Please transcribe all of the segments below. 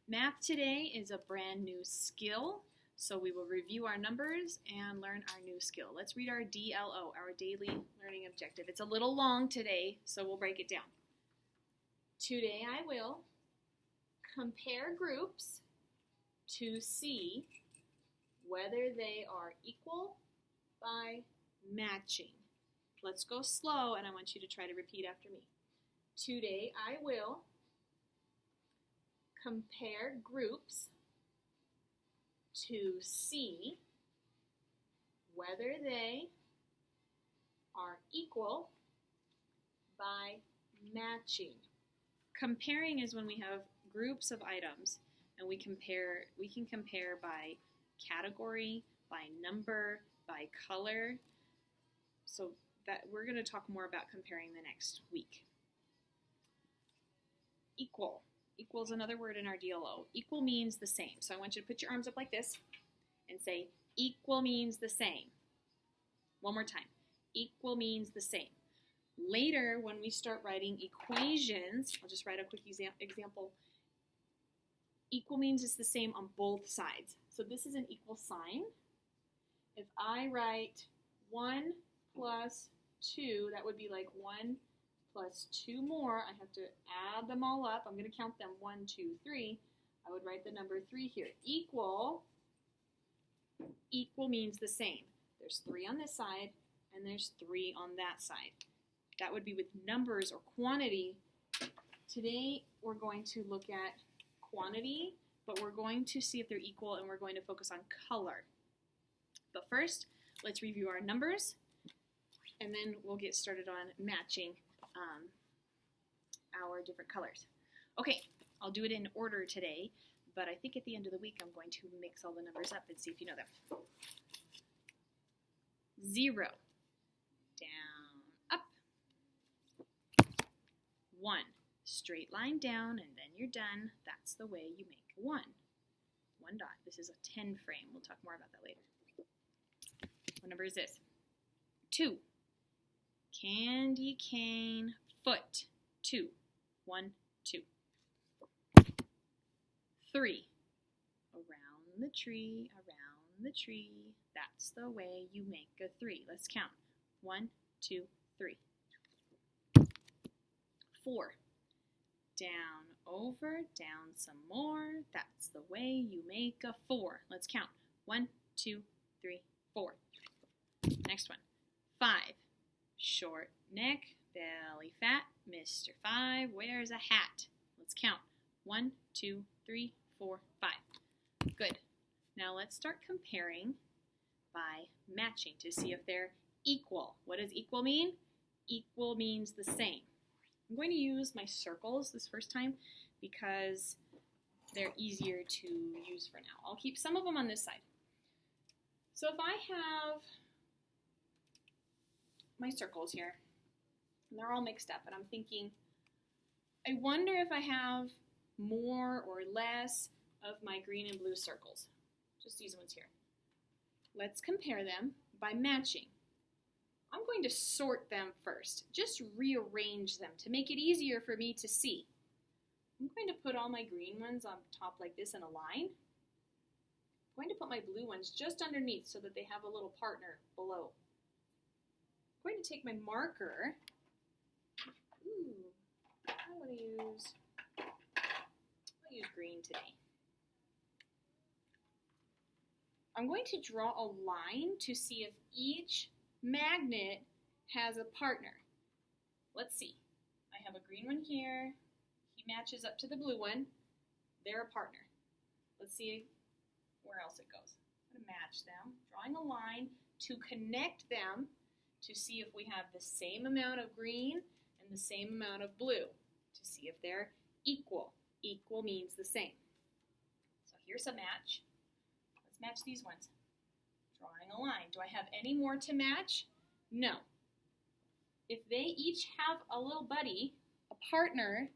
Math today is a brand new skill, so we will review our numbers and learn our new skill. Let's read our DLO, our daily learning objective. It's a little long today, so we'll break it down. Today I will compare groups to see whether they are equal by matching. Let's go slow, and I want you to try to repeat after me. Today I will compare groups to see whether they are equal by matching. Comparing is when we have groups of items and we can compare by category, by number, by color. So that we're going to talk more about comparing the next week. Equal. Equal is another word in our DLO. Equal means the same. So I want you to put your arms up like this and say, equal means the same. One more time. Equal means the same. Later, when we start writing equations, I'll just write a quick example. Equal means it's the same on both sides. So this is an equal sign. If I write 1 plus 2, that would be like 1 plus 2 more. I have to add them all up. I'm going to count them 1, 2, 3. I would write the number 3 here. Equal means the same. There's 3 on this side and there's 3 on that side. That would be with numbers or quantity. Today we're going to look at quantity, but we're going to see if they're equal and we're going to focus on color. But first, let's review our numbers and then we'll get started on matching our different colors. Okay, I'll do it in order today, but I think at the end of the week I'm going to mix all the numbers up and see if you know them. 0, down, up. 1, straight line down, and then you're done. That's the way you make 1. 1 dot. This is a 10 frame. We'll talk more about that later. What number is this? 2, candy cane, foot. 2, 1, 2. 3, around the tree, that's the way you make a 3. Let's count. 1, 2, 3. 4, down, over, down some more, that's the way you make a 4. Let's count. 1, 2, 3, 4. Next one. 5, short neck, belly fat, Mr. 5 wears a hat. Let's count. 1, 2, 3, 4, 5. Good. Now let's start comparing by matching to see if they're equal. What does equal mean? Equal means the same. I'm going to use my circles this first time because they're easier to use for now. I'll keep some of them on this side. So if I have my circles here, and they're all mixed up, and I'm thinking, I wonder if I have more or less of my green and blue circles. Just these ones here. Let's compare them by matching. I'm going to sort them first, just rearrange them to make it easier for me to see. I'm going to put all my green ones on top like this in a line. I'm going to put my blue ones just underneath so that they have a little partner below. I'm going to take my marker. I'll use green today. I'm going to draw a line to see if each magnet has a partner. Let's see. I have a green one here. He matches up to the blue one. They're a partner. Let's see where else it goes. I'm going to match them, drawing a line to connect them to see if we have the same amount of green and the same amount of blue, to see if they're equal. Equal means the same. So here's a match. Let's match these ones. Drawing a line. Do I have any more to match? No. If they each have a little buddy, a partner,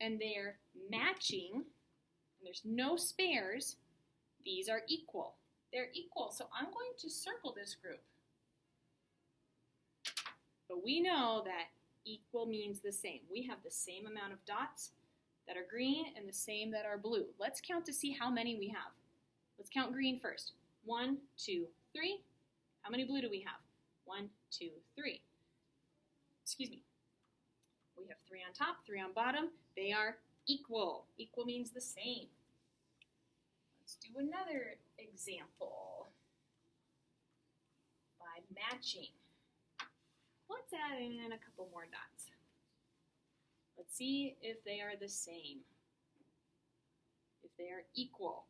and they're matching, and there's no spares, these are equal. They're equal, so I'm going to circle this group. But we know that equal means the same. We have the same amount of dots, that are green and the same that are blue. Let's count to see how many we have. Let's count green first. 1, 2, 3. How many blue do we have? 1, 2, 3. Excuse me. We have 3 on top, 3 on bottom. They are equal. Equal means the same. Let's do another example by matching. Let's add in a couple more dots. Let's see if they are the same, if they are equal.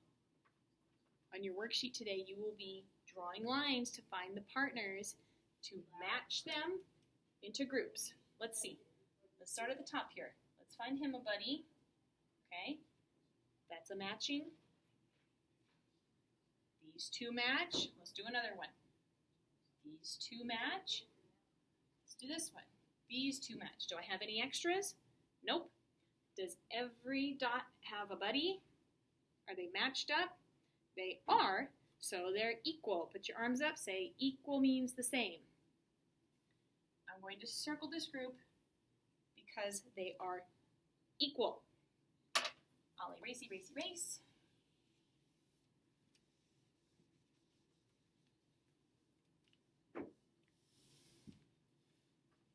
On your worksheet today, you will be drawing lines to find the partners to match them into groups. Let's see. Let's start at the top here. Let's find him a buddy. Okay, that's a matching. These two match. Let's do another one. These two match. Let's do this one. These two match. Do I have any extras? Nope. Does every dot have a buddy? Are they matched up? They are, so they're equal. Put your arms up, say equal means the same. I'm going to circle this group because they are equal. Ollie, racy, racy, race.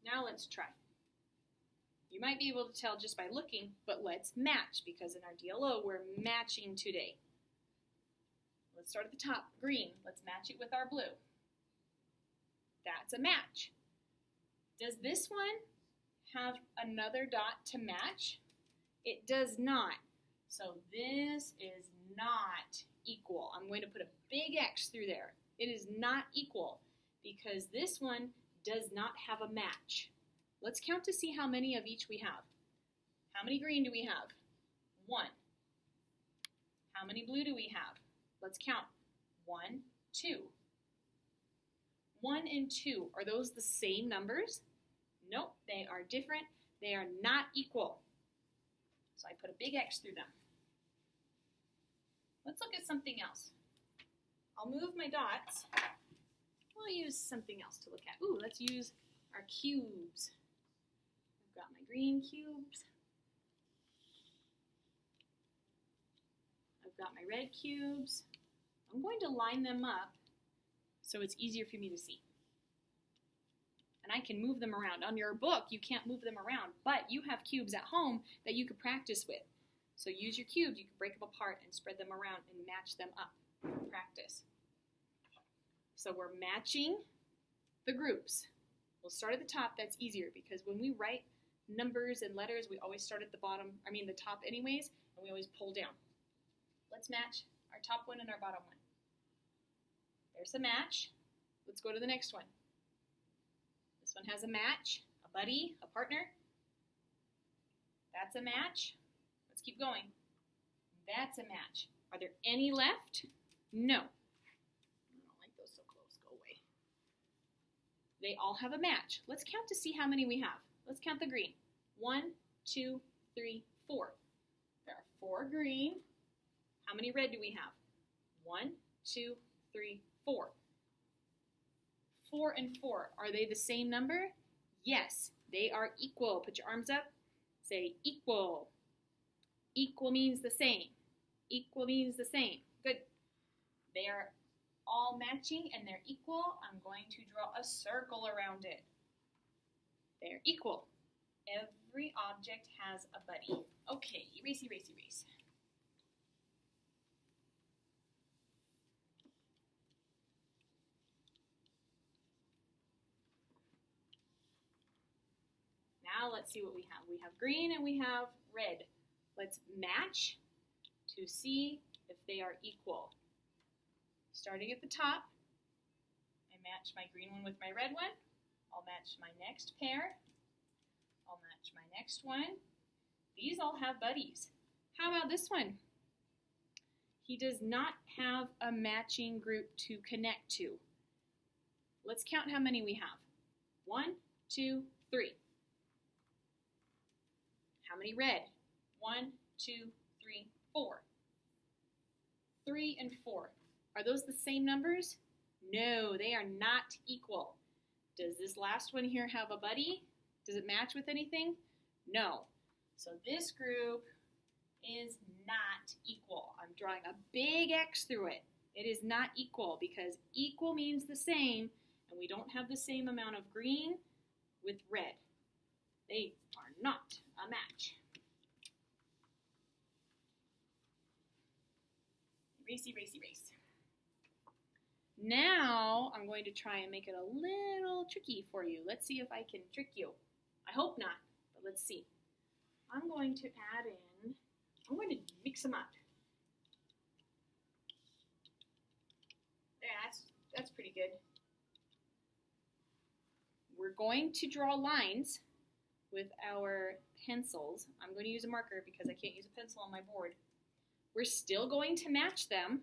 Now let's try. You might be able to tell just by looking, but let's match because in our DLO we're matching today. Let's start at the top, green. Let's match it with our blue. That's a match. Does this one have another dot to match? It does not. So this is not equal. I'm going to put a big X through there. It is not equal because this one does not have a match. Let's count to see how many of each we have. How many green do we have? 1. How many blue do we have? Let's count. 1, 2. 1 and 2. Are those the same numbers? Nope, they are different. They are not equal. So I put a big X through them. Let's look at something else. I'll move my dots. We'll use something else to look at. Ooh, let's use our cubes. I've got my green cubes. I've got my red cubes. I'm going to line them up so it's easier for me to see. And I can move them around. On your book, you can't move them around, but you have cubes at home that you could practice with. So use your cubes. You can break them apart and spread them around and match them up. Practice. So we're matching the groups. We'll start at the top. That's easier because when we write numbers and letters, we always start at the the top anyways, and we always pull down. Let's match our top one and our bottom one. There's a match. Let's go to the next one. This one has a match, a buddy, a partner. That's a match. Let's keep going. That's a match. Are there any left? No. I don't like those so close. Go away. They all have a match. Let's count to see how many we have. Let's count the green. 1, 2, 3, 4. There are 4 green. How many red do we have? 1, 2, 3, 4. 4 and 4. Are they the same number? Yes, they are equal. Put your arms up. Say equal. Equal means the same. Equal means the same. Good. They are all matching and they're equal. I'm going to draw a circle around it. They're equal. Every object has a buddy. Okay, erasey, erasey, erase. Now let's see what we have. We have green and we have red. Let's match to see if they are equal. Starting at the top, I match my green one with my red one. I'll match my next pair. I'll match my next one. These all have buddies. How about this one? He does not have a matching group to connect to. Let's count how many we have. 1, 2, 3. How many red? 1, 2, 3, 4. 3 and 4. Are those the same numbers? No, they are not equal. Does this last one here have a buddy? Does it match with anything? No. So this group is not equal. I'm drawing a big X through it. It is not equal because equal means the same, and we don't have the same amount of green with red. They are not a match. Erase, erase, erase. Now I'm going to try and make it a little tricky for you. Let's see if I can trick you. I hope not, but let's see. I'm going to mix them up. Yeah, that's pretty good. We're going to draw lines with our pencils. I'm going to use a marker because I can't use a pencil on my board. We're still going to match them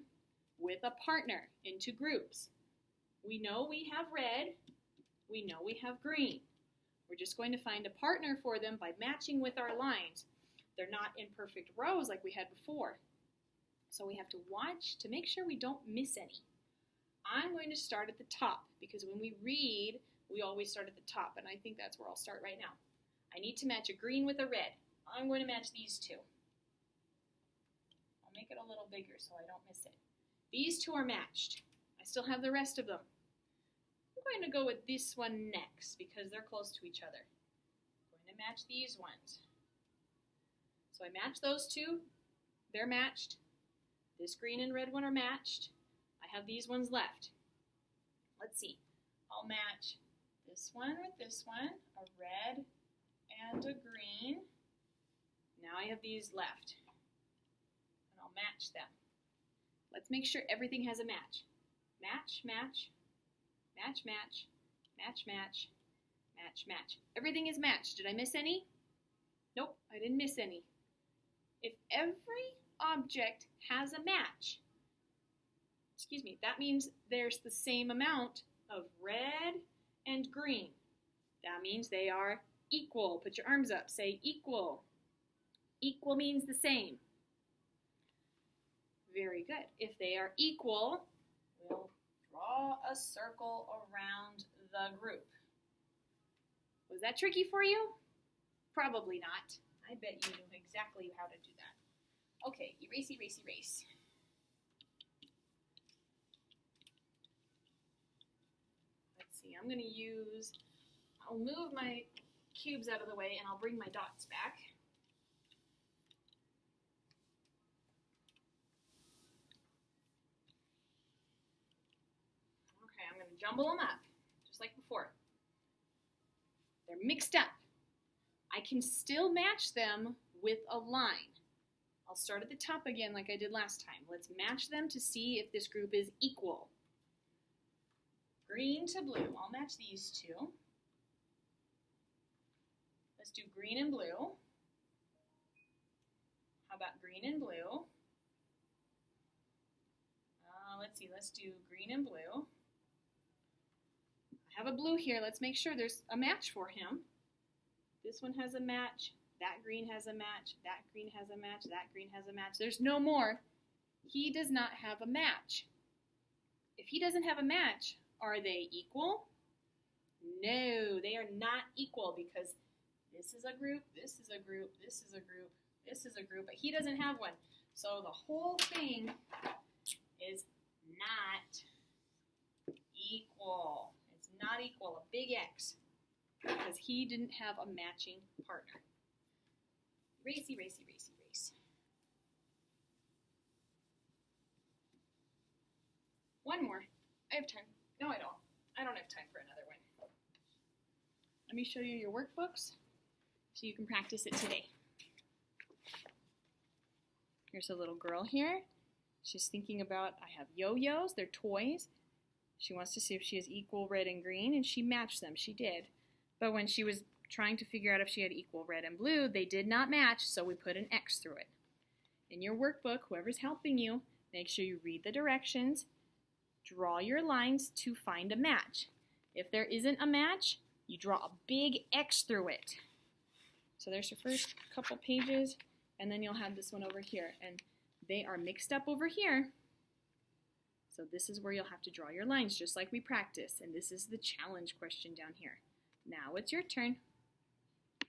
with a partner into groups. We know we have red. We know we have green. We're just going to find a partner for them by matching with our lines. They're not in perfect rows like we had before. So we have to watch to make sure we don't miss any. I'm going to start at the top because when we read, we always start at the top, and I think that's where I'll start right now. I need to match a green with a red. I'm going to match these two. I'll make it a little bigger so I don't miss it. These two are matched. I still have the rest of them. I'm going to go with this one next because they're close to each other. I'm going to match these ones. So I match those two. They're matched. This green and red one are matched. I have these ones left. Let's see. I'll match this one with this one, a red and a green. Now I have these left. And I'll match them. Let's make sure everything has a match. Match, match, match, match, match, match, match, match. Everything is matched. Did I miss any? Nope, I didn't miss any. If every object has a match, that means there's the same amount of red and green. That means they are equal. Put your arms up. Say equal. Equal means the same. Very good. If they are equal, we'll draw a circle around the group. Was that tricky for you? Probably not. I bet you knew exactly how to do that. Okay, erase, erase, erase. Let's see, I'll move my cubes out of the way and I'll bring my dots back. Okay, I'm going to jumble them up, just like before. They're mixed up. I can still match them with a line. I'll start at the top again like I did last time. Let's match them to see if this group is equal. Green to blue. I'll match these two. Let's do green and blue. How about green and blue? Let's see, let's do green and blue. I have a blue here. Let's make sure there's a match for him. This one has a match. That green has a match. That green has a match. That green has a match. There's no more. He does not have a match. If he doesn't have a match, are they equal? No, they are not equal because this is a group, this is a group, this is a group, this is a group, but he doesn't have one. So the whole thing is not equal. It's not equal, a big X, because he didn't have a matching partner. Erase, erase, erase, erase. One more. I have time. No, I don't. I don't have time for another one. Let me show you your workbooks so you can practice it today. Here's a little girl here. She's thinking about, I have yo-yos, they're toys. She wants to see if she has equal red and green, and she matched them. She did. But when she was trying to figure out if she had equal red and blue, they did not match, so we put an X through it. In your workbook, whoever's helping you, make sure you read the directions, draw your lines to find a match. If there isn't a match, you draw a big X through it. So there's your first couple pages, and then you'll have this one over here. And they are mixed up over here. So this is where you'll have to draw your lines, just like we practiced. And this is the challenge question down here. Now it's your turn.